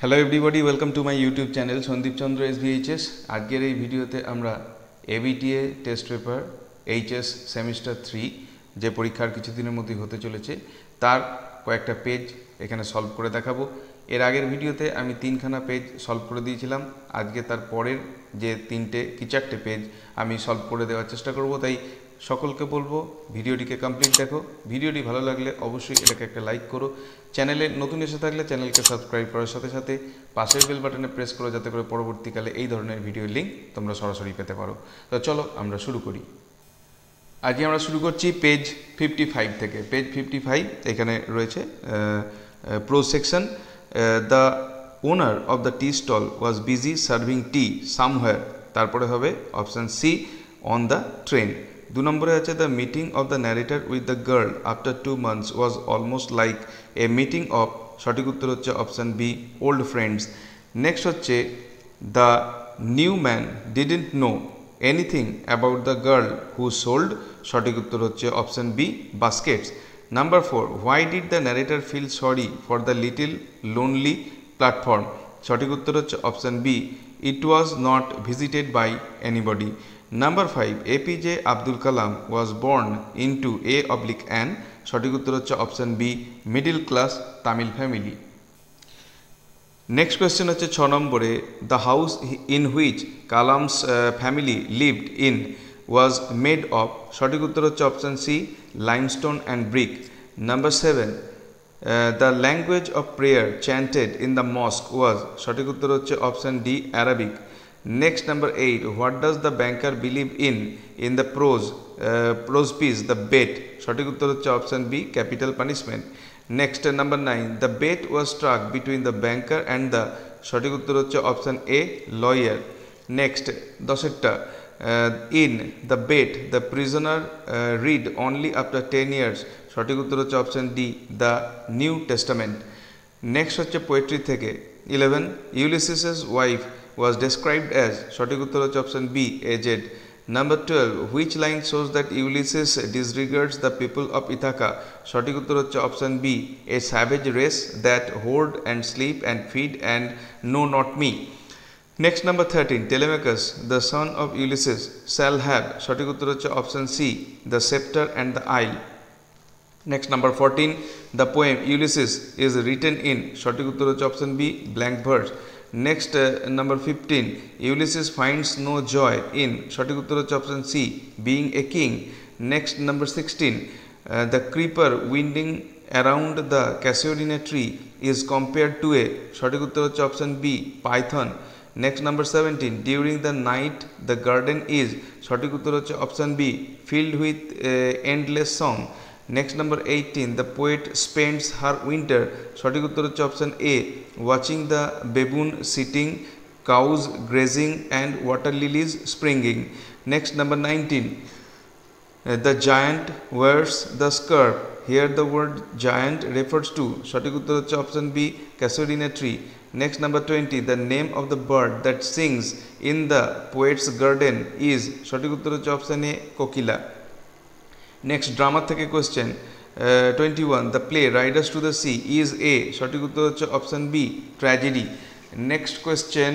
Hello everybody, welcome to my YouTube channel Sandip Chandra SBHS। আজকের এই ভিডিওতে আমরা ABTA test paper HS semester 3 যে পরীক্ষার কিছুদিনের মধ্যেই হতে চলেছে তার কয়েকটা পেজ এখানে সলভ করে দেখাবো। এর আগের ভিডিওতে আমি 3খানা পেজ সলভ করে দিয়েছিলাম। আজকে তার পরের যে 3টে পেজ আমি সলভ করে দেওয়ার চেষ্টা করব। তাই সকলকে বলবো ভিডিওটিকে কমপ্লিট দেখো। ভিডিওটি ভালো লাগলে অবশ্যই এটাকে একটা লাইক করো। চ্যানেলে নতুন এসে থাকলে চ্যানেলকে সাবস্ক্রাইব করার সাথে সাথে পাশের বেল বাটনে প্রেস করো, যাতে করে পরবর্তীকালে এই ধরনের ভিডিওর লিঙ্ক তোমরা সরাসরি পেতে পারো। তো চলো আমরা শুরু করি। আজকে আমরা শুরু করছি পেজ 55 থেকে। পেজ 55 এখানে রয়েছে prose section. The owner of the tea stall was busy serving tea somewhere, তারপরে হবে option C on the train. 2 নম্বরে আছে the meeting of the narrator with the girl after 2 months was almost like a meeting of, সঠিক উত্তর হচ্ছে option B old friends. Next হচ্ছে the new man didn't know anything about the girl who sold, সঠিক উত্তর হচ্ছে option B Vazquez. Number 4, why did the narrator feel sorry for the little lonely platform, সঠিক উত্তর হচ্ছে option B it was not visited by anybody. Number 5, APJ Abdul Kalam was born into A/N, সঠিক উত্তর হচ্ছে option B middle class Tamil family. Next question হচ্ছে 6 নম্বরে the house in which Kalam's family lived in was made of, সঠিক উত্তর হচ্ছে option C limestone and brick. Number 7, the language of prayer chanted in the mosque was, সঠিক উত্তর হচ্ছে option D Arabic. Next, number 8, what does the banker believe in the prose piece the bet, সঠিক উত্তর হচ্ছে option B capital punishment. Next number 9, the bet was struck between the banker and the, সঠিক উত্তর হচ্ছে option a lawyer. Next 10টা, in the bet the prisoner read only after 10 years, সঠিক উত্তর হচ্ছে option D the new testament. Next হচ্ছে poetry থেকে 11, Ulysses wife was described as, সঠিক উত্তর হচ্ছে option B aged. Number 12, which line shows that Ulysses disregards the people of Ithaca, সঠিক উত্তর হচ্ছে option B a savage race that hoard and sleep and feed and know not me। Next number 13, Telemachus the son of Ulysses shall have, সঠিক উত্তর হচ্ছে option C the scepter and the isle। Next number 14, the poem Ulysses is written in, সঠিক উত্তর হচ্ছে option B blank verse। Next number 15, Ulysses finds no joy in, সঠিক উত্তর হচ্ছে option C being a king. Next number 16, the creeper winding around the casuarina tree is compared to a, সঠিক উত্তর হচ্ছে option B python. Next number 17, during the night the garden is, সঠিক উত্তর হচ্ছে option B filled with endless song. Next number 18, the poet spends her winter, সঠিক উত্তর হচ্ছে option A watching the baboon sitting, cows grazing and water lilies springing. Next number 19, the giant wears the scarf, here the word giant refers to, সঠিক উত্তর হচ্ছে option B casuarina tree. Next number 20, the name of the bird that sings in the poet's garden is, সঠিক উত্তর হচ্ছে option A kokila. Next ড্রামার থেকে question 21, the play Riders to the sea is এ, সঠিক উত্তর হচ্ছে option B tragedy. Next question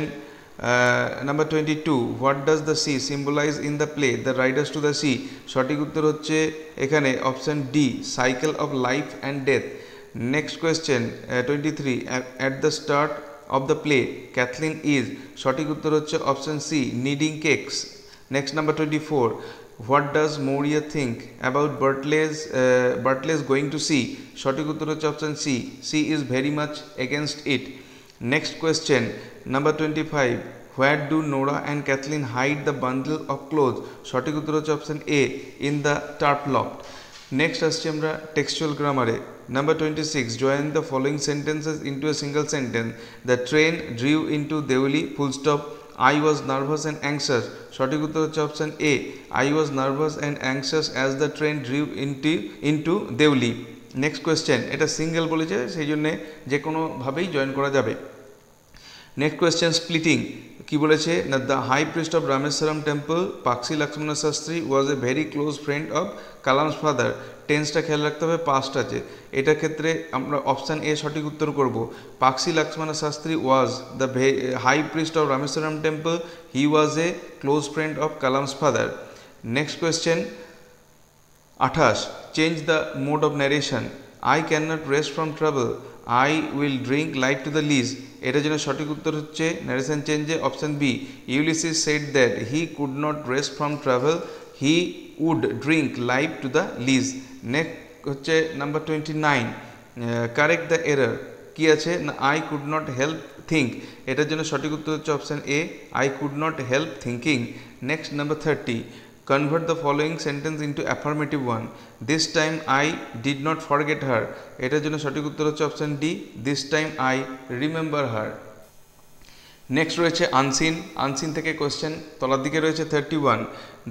number 22, what does the sea symbolize in the play the riders to the C, সঠিক উত্তর হচ্ছে এখানে option D cycle of life and death. Next question 23, at the start of the play Cathleen is, সঠিক উত্তর হচ্ছে option C kneading cakes. Next number 24, what does Moria think about Bartley's going to sea, সঠিক উত্তর হচ্ছে option C she is very much against it। Next question number 25, where do Nora and Kathleen hide the bundle of clothes, সঠিক উত্তর হচ্ছে option A in the tarp loft। Next আসছি আমরা textual গ্রামারে। Number 26, join the following sentences into a single sentence, the train drew into Deoli full stop, I was nervous and anxious, সঠিক উত্তর হচ্ছে option A I was nervous and anxious as the train drew into Deoli. Next question, এটা single বলেছে সেই জন্য যে কোনোভাবেই join করা যাবে। নেক্সট কোয়েশ্চেন স্প্লিটিং কি বলেছে না the high priest of Rameswaram temple Pakshi Lakshmana Sastry was a very close friend of Kalam's father. টেন্সটা খেয়াল রাখতে হবে, পাস্ট আছে। এটার ক্ষেত্রে আমরা অপশান এ সঠিক উত্তর করব। Pakshi Lakshmana Sastry was the high priest of Rameswaram temple, he was a close friend of Kalam's father. Next question 28 change the mode of narration. I can not rest from travel, I will drink life to the lees. এটার জন্য সঠিক উত্তর হচ্ছে narration চেঞ্জে option B, Ulysses said that he could not rest from travel, he would drink life to the lees. Next হচ্ছে number 29 correct the error. কি আছে না I could not help think, এটার জন্য সঠিক উত্তর হচ্ছে option A, I could not help thinking. Next number 30 convert the following sentence into affirmative one. This time I did not forget her, এটার জন্য সঠিক উত্তর হচ্ছে option D, this time I remember her. Next রয়েছে unseen. Unseen থেকে question তলার দিকে রয়েছে 31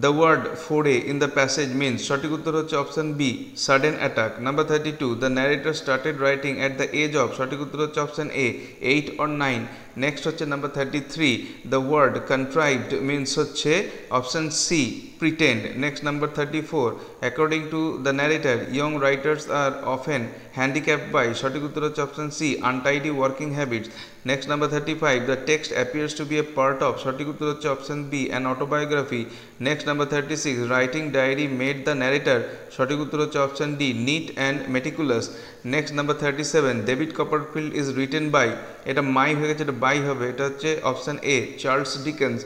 the word foray in the passage means, সঠিক উত্তর হচ্ছে option B sudden attack. Number 32 the narrator started writing at the age of, সঠিক উত্তর হচ্ছে অপশন এ 8 or 9। নেক্সট হচ্ছে number 33 the word contrived means হচ্ছে option C pretend. Next number 34 according to the narrator young writers are often handicapped by, সঠিক উত্তর হচ্ছে option C untidy working habits. Next number 35 the text appears to be a part of, সঠিক উত্তর হচ্ছে option B an autobiography. Next number 36 writing diary made the narrator, সঠিক উত্তর হচ্ছে option D neat and meticulous. Next number 37 David Copperfield is written by, এটা my হয়ে গেছে, এটা বাই হবে, এটা হচ্ছে option A Charles Dickens.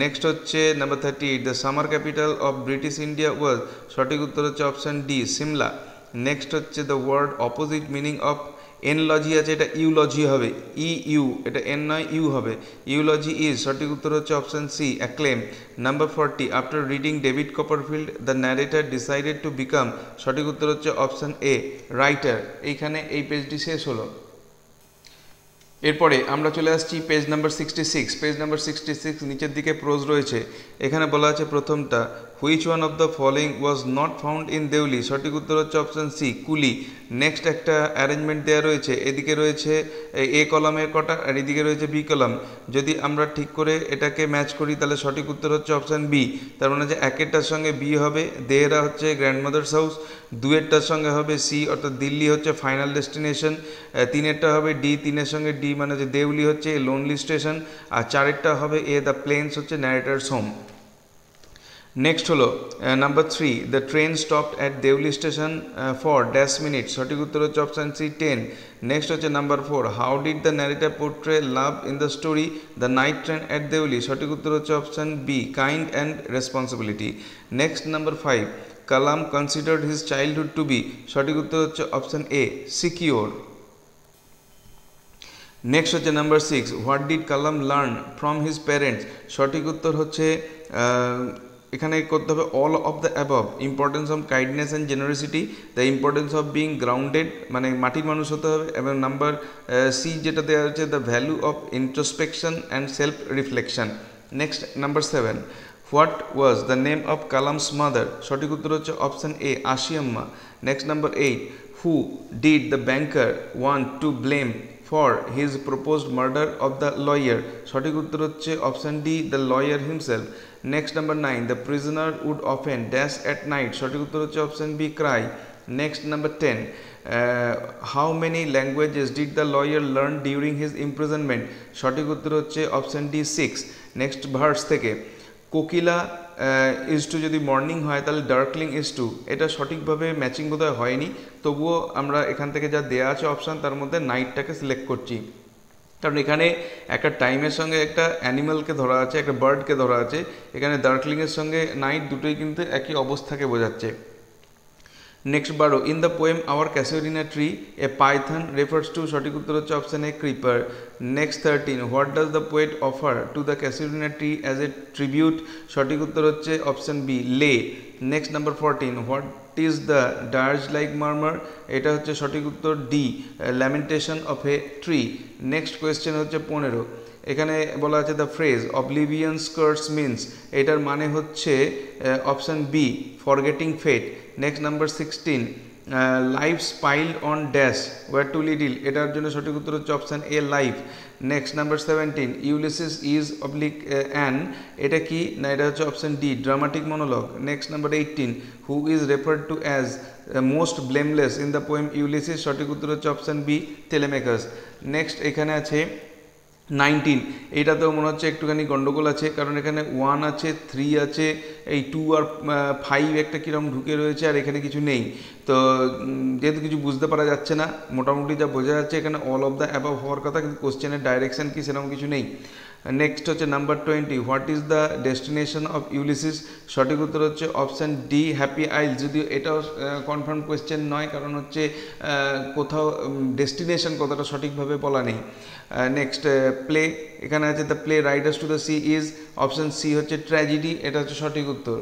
Next হচ্ছে number 38 the summer capital of British India was, সঠিক উত্তর হচ্ছে অপশন ডি সিমলা। নেক্সট হচ্ছে the word opposite meaning of analogy আছে, এটা ইউলজি হবে, ইউ এটা এন নয় ইউ হবে, ইউলজি ইজ, সঠিক উত্তর হচ্ছে option C acclaim. Number 40 after reading David Copperfield the narrator decided to become, সঠিক উত্তর হচ্ছে অপশন এ রাইটার। এইখানে এই পেজটি শেষ হলো। এরপরে আমরা চলে আসছি পেজ নাম্বার 66। পেজ নাম্বার 66 নিচের দিকে প্রোজ রয়েছে। এখানে বলা আছে প্রথমটা which one of the following was not found in Deoli, সঠিক উত্তর হচ্ছে অপশন সি কুলি। নেক্সট একটা অ্যারেঞ্জমেন্ট দেওয়া রয়েছে, এদিকে রয়েছে এ কলামের কটা আর এদিকে রয়েছে বি কলাম। যদি আমরা ঠিক করে এটাকে ম্যাচ করি তাহলে সঠিক উত্তর হচ্ছে অপশান বি। তার মানে যে একেরটার সঙ্গে বি হবে, দেহেরা হচ্ছে গ্র্যান্ডমাদার্স হাউস, দুয়েরটার সঙ্গে হবে সি অর্থাৎ দিল্লি হচ্ছে ফাইনাল ডেস্টিনেশন, তিনেরটা হবে ডি, তিনের সঙ্গে ডি মানে যে দেউলি হচ্ছে লোনলি স্টেশন, আর চারেরটা হবে এ দ্য প্লেন্স হচ্ছে ন্যারেটার্স হোম। নেক্সট হলো number 3 the train stopped at Deoli station for dash minute, সঠিক উত্তর হচ্ছে অপশান সি 10। নেক্সট হচ্ছে number 4 how did the narrator portray love in the story the night train at Deoli, সঠিক উত্তর হচ্ছে option B kind and responsibility. Next number 5 Kalam considered his childhood to be, সঠিক উত্তর হচ্ছে অপশান এ সিকিওর। নেক্সট হচ্ছে number 6 what did Kalam learn from his parents, সঠিক উত্তর হচ্ছে এখানে করতে হবে all of the above, importance of kindness and generosity, the importance of being grounded মানে মাটির মানুষ হতে হবে, এবং নাম্বার সি যেটা দেওয়া হচ্ছে the value of introspection and self reflection. Next number 7 what was the name of Kalam's mother, সঠিক উত্তর হচ্ছে option A Ashiamma. Next number 8 who did the banker want to blame for his proposed murder of the lawyer, সঠিক উত্তর হচ্ছে option D the lawyer himself. Next number 9 the prisoner would often dash at night, সঠিক উত্তর হচ্ছে option B cry. Next number 10 how many languages did the lawyer learn during his imprisonment, সঠিক উত্তর হচ্ছে option D 6। Next verse থেকে কোকিলা is two যদি morning হয় তাহলে ডার্কলিং ইজ টু, এটা সঠিকভাবে ম্যাচিং বোধহয় হয়নি, তবুও আমরা এখান থেকে যা দেওয়া আছে অপশান তার মধ্যে নাইটটাকে সিলেক্ট করছি, কারণ এখানে একটা টাইমের সঙ্গে একটা অ্যানিমালকে ধরা আছে, একটা বার্ডকে ধরা আছে, এখানে ডার্কলিংয়ের সঙ্গে নাইট দুটোই কিন্তু একই অবস্থাকে বোঝাচ্ছে। Next 12 in the poem our casuarina tree a python refers to, সঠিক উত্তর হচ্ছে option A creeper. Next 13 what does the poet offer to the casuarina tree as a tribute, সঠিক উত্তর হচ্ছে option B lay. Next number 14 what is the dirge like murmur, এটা হচ্ছে সঠিক উত্তর D lamentation of a tree. Next question হচ্ছে 15 এখানে বলা আছে the phrase oblivion skirts means, এটার মানে হচ্ছে option B forgetting fate. Next number 16 life's piled on dash were too little, এটার জন্য সঠিক উত্তর হচ্ছে option A life. Next number 17 Ulysses is oblique an, এটা কি না, এটা হচ্ছে option D dramatic monologue. Next number 18 who is referred to as most blameless in the poem Ulysses, সঠিক উত্তর হচ্ছে অপশান বি টেলেমেকাস। নেক্সট এখানে আছে 19, এইটাতেও মনে হচ্ছে একটুখানি গন্ডগোল আছে, কারণ এখানে 1 আছে, 3 আছে, এই 2 আর 5 একটা কীরকম ঢুকে রয়েছে, আর এখানে কিছু নেই। তো যেহেতু কিছু বুঝতে পারা যাচ্ছে না, মোটামুটি যা বোঝা যাচ্ছে এখানে অল অফ দ্য অ্যাবাভ হওয়ার কথা, কিন্তু কোশ্চেনের ডাইরেকশন কি সেরকম কিছু নেই। নেক্সট হচ্ছে number 20 what is the destination of Ulysses, সঠিক উত্তর হচ্ছে অপশান ডি হ্যাপি আইল, যদিও এটাও কনফার্ম কোয়েশ্চেন নয়, কারণ হচ্ছে কোথাও ডেস্টিনেশন কথাটা সঠিকভাবে বলা নেই। নেক্সট প্লে, এখানে আছে the play Riders to the sea is, option C হচ্ছে ট্র্যাজেডি, এটা হচ্ছে সঠিক উত্তর।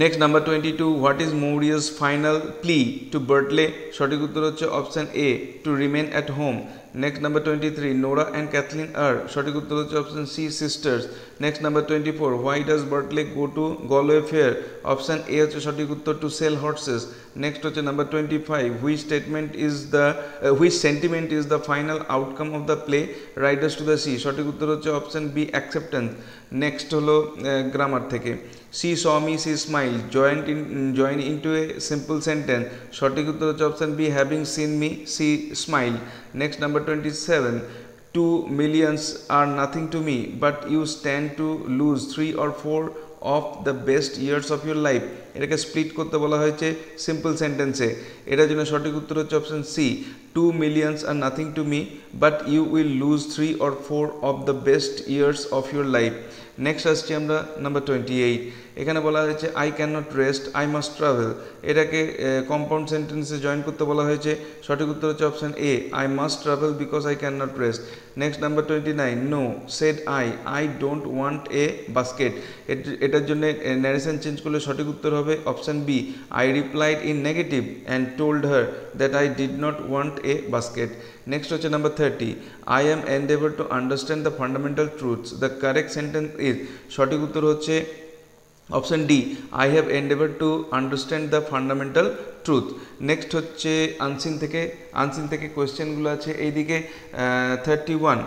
Next number 22 what is Maurya's final plea to Bartley, সঠিক উত্তর হচ্ছে option A to remain at home. Next number 23 Nora and Cathleen are, সঠিক উত্তর হচ্ছে option C sisters. Next number 24 why does Bartley go to Galway fair, option A হচ্ছে সঠিক উত্তর to sell horses. Next হচ্ছে number 25 which sentiment is the final outcome of the play Riders to the C, সঠিক উত্তর হচ্ছে option B acceptance. Next হলো grammar থেকে she saw me she smile join into a simple sentence, সঠিক উত্তর হচ্ছে option B having seen me she smile. Next number 27 2 millions are nothing to me but you stand to lose 3 or 4 of the best years of your life, এটাকে split করতে বলা হয়েছে simple সেন্টেন্সে, এটার জন্য সঠিক উত্তর হচ্ছে option C 2 millions are nothing to me but you will lose 3 or 4 of the best years of your life। Next আসছি আমরা নাম্বার 28, এখানে বলা হয়েছে I can not rest I must travel, এটাকে কম্পাউন্ড সেন্টেন্সে জয়েন করতে বলা হয়েছে, সঠিক উত্তর হচ্ছে option A I must travel because I can not rest. Next number 29 no said I don't want a basket, এটার জন্য ন্যারেশন চেঞ্জ করলে সঠিক উত্তর হবে option B I replied in negative and told her that I did not want a basket. Next হচ্ছে number 30 I am endeavour to understand the fundamental truths, the correct sentence is, সঠিক উত্তর হচ্ছে option D I have endeavour to understand the fundamental truth. Next হচ্ছে unseen থেকে কোয়েশ্চেনগুলো আছে এইদিকে 31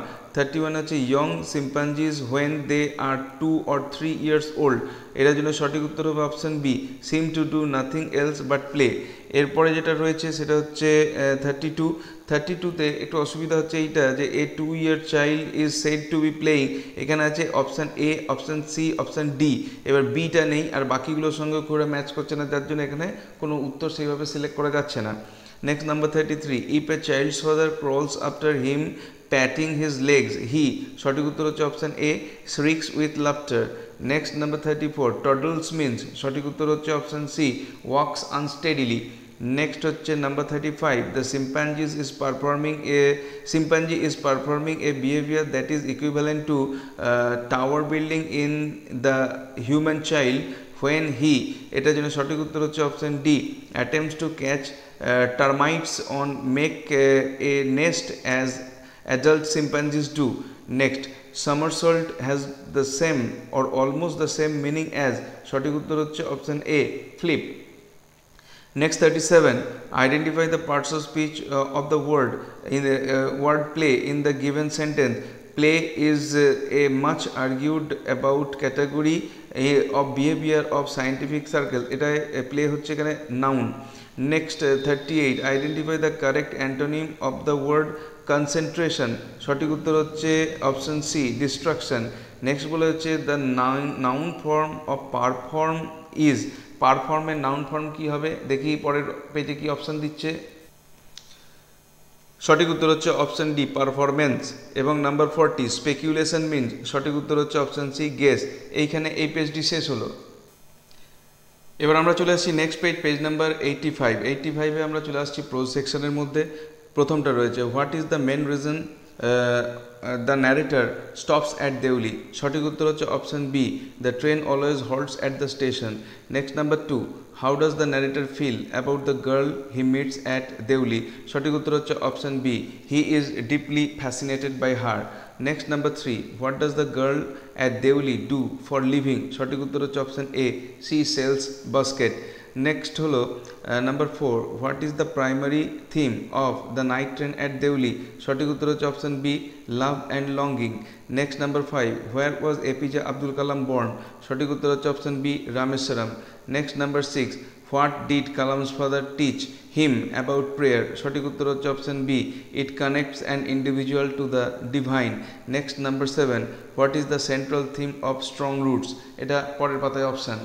হচ্ছে young chimpanzees when they are 2 or 3 years old, এটার জন্য সঠিক উত্তর হবে option B seem to do nothing else but play. এরপরে যেটা রয়েছে সেটা হচ্ছে 32তে একটু অসুবিধা হচ্ছে এইটা যে এ 2 year child is said to be playing, এখানে আছে option A option C option D, এবার বিটা নেই আর বাকিগুলোর সঙ্গে করে ম্যাচ করছে না, যার জন্য এখানে কোনো উত্তর সেইভাবে সিলেক্ট করা যাচ্ছে না। Next number 33 if a child's father crawls after him patting his legs he, সঠিক উত্তর হচ্ছে option A shrieks with laughter. Next number 34 toddles means, সঠিক উত্তর হচ্ছে option C walks unsteadily. Next হচ্ছে number 35 the chimpanzee is performing a behavior that is equivalent to tower building in the human child when he, এটার জন্য সঠিক উত্তর হচ্ছে option D attempts to catch termites on make a nest as adult chimpanzees do. Next somersault has the same or almost the same meaning as, সঠিক উত্তর হচ্ছে option A flip. Next 37 identify the parts of speech of the word in the word play in the given sentence. Play is a much argued about category of behavior of scientific circle, এটা play হচ্ছে এখানে noun. Next 38 identify the correct antonym of the word concentration, সঠিক উত্তর হচ্ছে option C distraction. Next বলে হচ্ছে the noun form of perform is, পারফর্মের noun form কি হবে দেখি পরের পেজে কি অপশন দিচ্ছে, সঠিক উত্তর হচ্ছে অপশন ডি পারফরমেন্স। এবং নাম্বার 40 স্পেকুলেশন মিনস, সঠিক উত্তর হচ্ছে অপশন সি গেস। এইখানে এই পেজটি শেষ হলো। এবার আমরা চলে আসছি নেক্সট পেজ নাম্বার 85 আমরা চলে আসছি প্রোজ সেকশনের মধ্যে। প্রথমটা রয়েছে what is the main reason the narrator stops at Deoli, সঠিক উত্তর হচ্ছে option B the train always halts at the station. Next number 2 how does the narrator feel about the girl he meets at Deoli, সঠিক উত্তর হচ্ছে option B he is deeply fascinated by her. Next number 3 what does the girl at Deoli do for living, সঠিক উত্তর হচ্ছে option A C sales basket. Next হলো number 4, what is the primary theme of the night train at Deoli? সঠিক উত্তর হচ্ছে option B, love and longing. Next number 5, where was APJ Abdul Kalam born? সঠিক উত্তর হচ্ছে option B, Rameswaram. Next number 6, what did Kalam's father teach him about prayer? সঠিক উত্তর হচ্ছে option B, it connects an individual to the divine. Next number 7, what is the central theme of strong roots? এটা পরের পাতায় অপশান।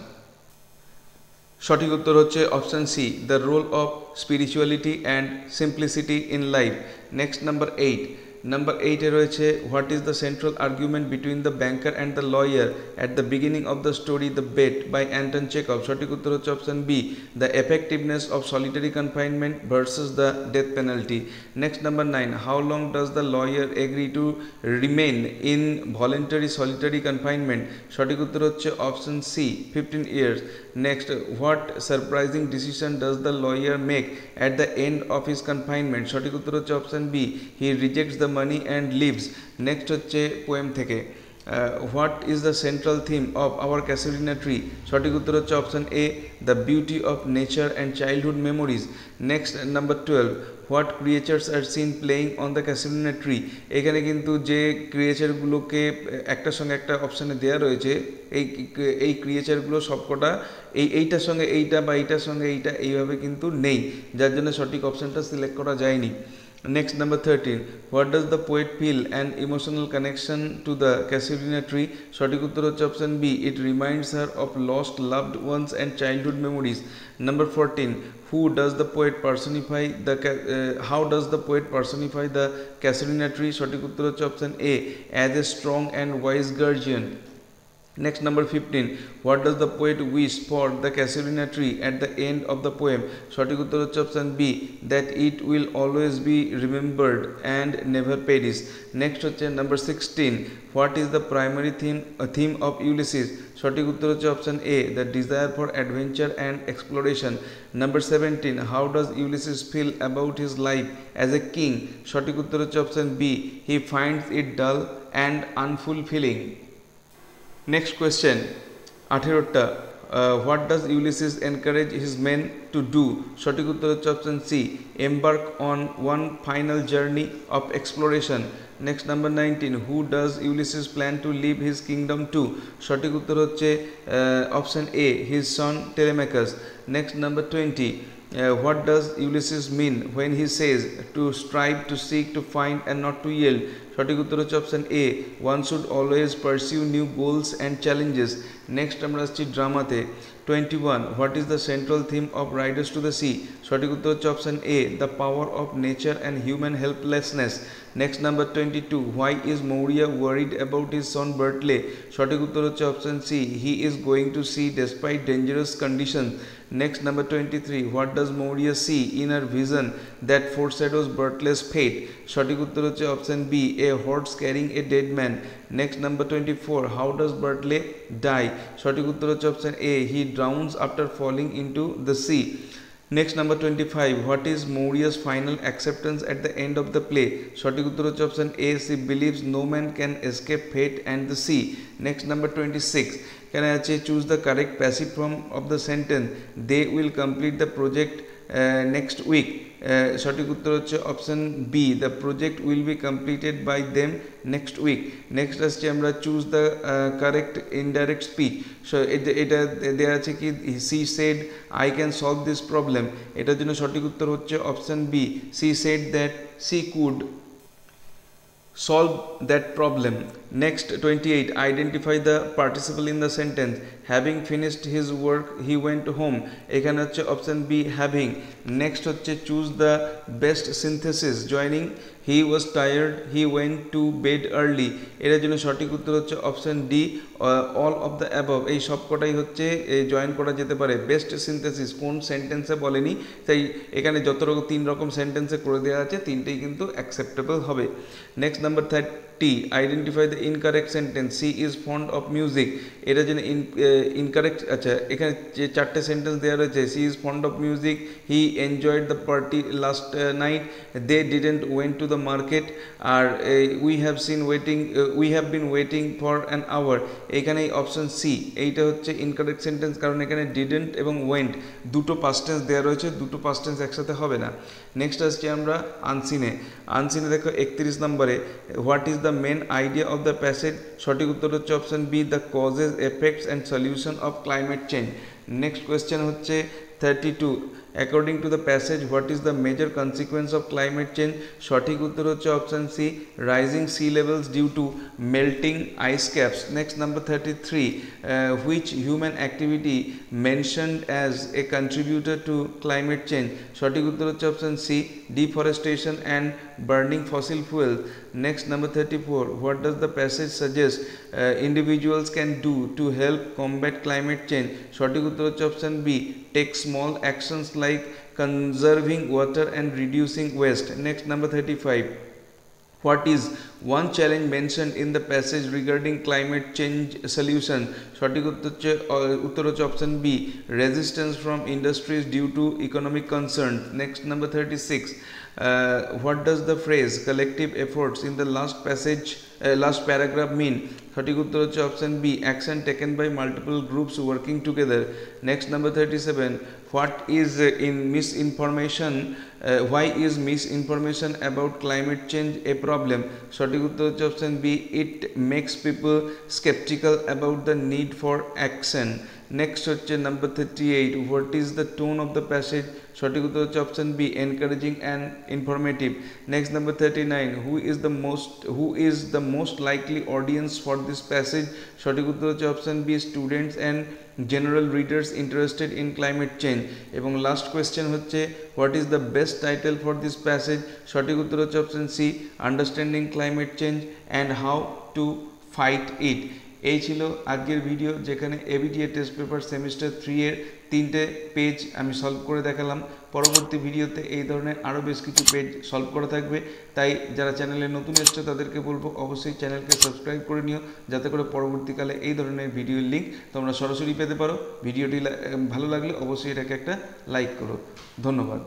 সঠিক উত্তর হচ্ছে option C, the role of spirituality and simplicity in life. Next number 8, number 8-এ রয়েছে what is the central argument between the banker and the lawyer at the beginning of the story the bet by Anton Chekhov? সঠিক উত্তর হচ্ছে option B, the effectiveness of solitary confinement versus the death penalty. Next number 9, how long does the lawyer agree to remain in voluntary solitary confinement? সঠিক উত্তর হচ্ছে option C, 15 years. Next, what surprising decision does the lawyer make at the end of his confinement? সঠিক উত্তর হচ্ছে option B, he rejects the money and leaves. Next হচ্ছে poem থেকে, what is the central theme of our casuarina tree? সঠিক উত্তর হচ্ছে option A, the beauty of nature and childhood memories. Next number 12, what creatures are seen playing on the casuarina tree? এখানে কিন্তু যে ক্রিয়েচারগুলোকে একটার সঙ্গে একটা অপশানে দেওয়া রয়েছে, এই ক্রিয়েচারগুলো সবকটা এইটার সঙ্গে এইটা বা এইটার সঙ্গে এইটা এইভাবে কিন্তু নেই, যার জন্য সঠিক অপশানটা সিলেক্ট করা যায়নি। Next, number 13, what does the poet feel an emotional connection to the casuarina tree? সঠিক উত্তর হচ্ছে option B, it reminds her of lost loved ones and childhood memories. Number 14, who does the poet personify the how does the poet personify the casuarina tree? সঠিক উত্তর হচ্ছে option A, as a strong and wise guardian. Next, number 15, what does the poet wish for the casuarina tree at the end of the poem? সঠিক উত্তর হচ্ছে option B, that it will always be remembered and never perish. নেক্সট হচ্ছে নাম্বার 16, what is the primary theme of Ulysses? সঠিক উত্তর হচ্ছে option A, the desire for adventure and exploration. Number 17, how does Ulysses feel about his life as a king? সঠিক উত্তর হচ্ছে option B, he finds it dull and unfulfilling. Next question, 18টা, what does Ulysses encourage his men to do? সঠিক উত্তর হচ্ছে option C, embark on one final journey of exploration. Next, number 19, who does Ulysses plan to leave his kingdom to? সঠিক উত্তর হচ্ছে option A, his son Telemachus. Next, number 20, what does Ulysses mean when he says to strive, to seek, to find and not to yield? সঠিক উত্তর হচ্ছে option A, one should always pursue new goals and challenges. Next আমরা আসছি ড্রামাতে। 21, what is the central theme of Riders to the Sea? সঠিক উত্তর হচ্ছে option A, the power of nature and human helplessness. Next number 22, why is Maurya worried about his son Bertley? সঠিক উত্তর হচ্ছে option C, he is going to sea despite dangerous conditions. Next, number 23, what does Maurya see in her vision that foreshadows Bertley's fate? সঠিক উত্তর হচ্ছে option B, a horse carrying a dead man. Next, number 24, how does Bertley die? সঠিক উত্তর হচ্ছে option A, he drowns after falling into the sea. Next, number 25, what is Maurya's final acceptance at the end of the play? সঠিক উত্তর হচ্ছে option A, she believes no man can escape fate and the sea. Next, number 26, can I choose the correct passive form of the sentence, they will complete the project next week? সঠিক উত্তর হচ্ছে option B, the project will be completed by them next week. Next আসছে আমরা choose the correct indirect speech. So এটা দেওয়া আছে কি, she said I can solve this problem, এটার জন্য সঠিক উত্তর হচ্ছে option B, she said that she could solve that problem. Next, 28, identify the participle in the sentence, having finished his work he went home. এখানে হচ্ছে option B, having. Next হচ্ছে choose the best synthesis, joining he was tired he went to bed early, এটার জন্য সঠিক উত্তর হচ্ছে option D, all of the above. এই সবকটাই হচ্ছে জয়েন করা যেতে পারে। বেস্ট সিনথেসিস কোন সেন্টেন্সে বলেনি, তাই এখানে যত রকম 3 রকম সেন্টেন্সে করে দেওয়া আছে, তিনটেই কিন্তু অ্যাকসেপ্টেবল হবে। Next, number 30, identify the incorrect sentence, she is fond of music, এটার জন্য ইনকারেক্ট। আচ্ছা, এখানে যে চারটে সেন্টেন্স দেওয়া রয়েছে, she is fond of music, he enjoyed the party last night, they didn't went to the market, আর we have been waiting for an hour. এখানে অপশন সি এইটা হচ্ছে ইনকারেক্ট সেন্টেন্স, কারণ এখানে ডিডেন্ট এবং ওয়েন্ট দুটো পাস্ট টেন্স দেওয়া রয়েছে, দুটো পাস্ট টেন্স একসাথে হবে না। নেক্সট আসছি আমরা আনসিনে। আনসিনে দেখো 31 নম্বরে, what is the main idea of the passage? সঠিক উত্তর হচ্ছে option B, the causes, effects and solution of climate change. Next question হচ্ছে 32, according to the passage what is the major consequence of climate change? সঠিক উত্তর হচ্ছে option C, rising sea levels due to melting ice caps. Next number 33, which human activity mentioned as a contributor to climate change? সঠিক উত্তর হচ্ছে option C, deforestation and burning fossil fuel. Next, number 34, what does the passage suggest individuals can do to help combat climate change? সঠিক উত্তর হচ্ছে option B, take small actions like conserving water and reducing waste. Next, number 35, what is one challenge mentioned in the passage regarding climate change solution? সঠিক উত্তর হচ্ছে option B, resistance from industries due to economic concerns. Next, number 36, what does the phrase collective efforts in the last paragraph mean? সঠিক উত্তর হচ্ছে option B, action taken by multiple groups working together. Next, number 37, what is in misinformation, why is misinformation about climate change a problem? সঠিক উত্তর হচ্ছে option B, it makes people skeptical about the need for action. Next হচ্ছে number 38, what is the tone of the passage? সঠিক উত্তর হচ্ছে option B, encouraging and informative. Next number 39, who is the most likely audience for this passage? সঠিক উত্তর হচ্ছে option B, students and general readers interested in climate change. এবং last question হচ্ছে, what is the best title for this passage? সঠিক উত্তর হচ্ছে option C, understanding climate change and how to fight it. এই ছিল আজকের ভিডিও, যেখানে ABTA test paper semester 3 এর 3টে পেজ আমি সলভ করে দেখালাম। পরবর্তী ভিডিওতে এই ধরনের আরও বেশ কিছু পেজ সলভ করা থাকবে, তাই যারা চ্যানেলে নতুন এসছে তাদেরকে বলবো অবশ্যই চ্যানেলকে সাবস্ক্রাইব করে নিও, যাতে করে পরবর্তীকালে এই ধরনের ভিডিওর লিঙ্ক তোমরা সরাসরি পেতে পারো। ভিডিওটি ভালো লাগলে অবশ্যই এটাকে একটা লাইক করো। ধন্যবাদ।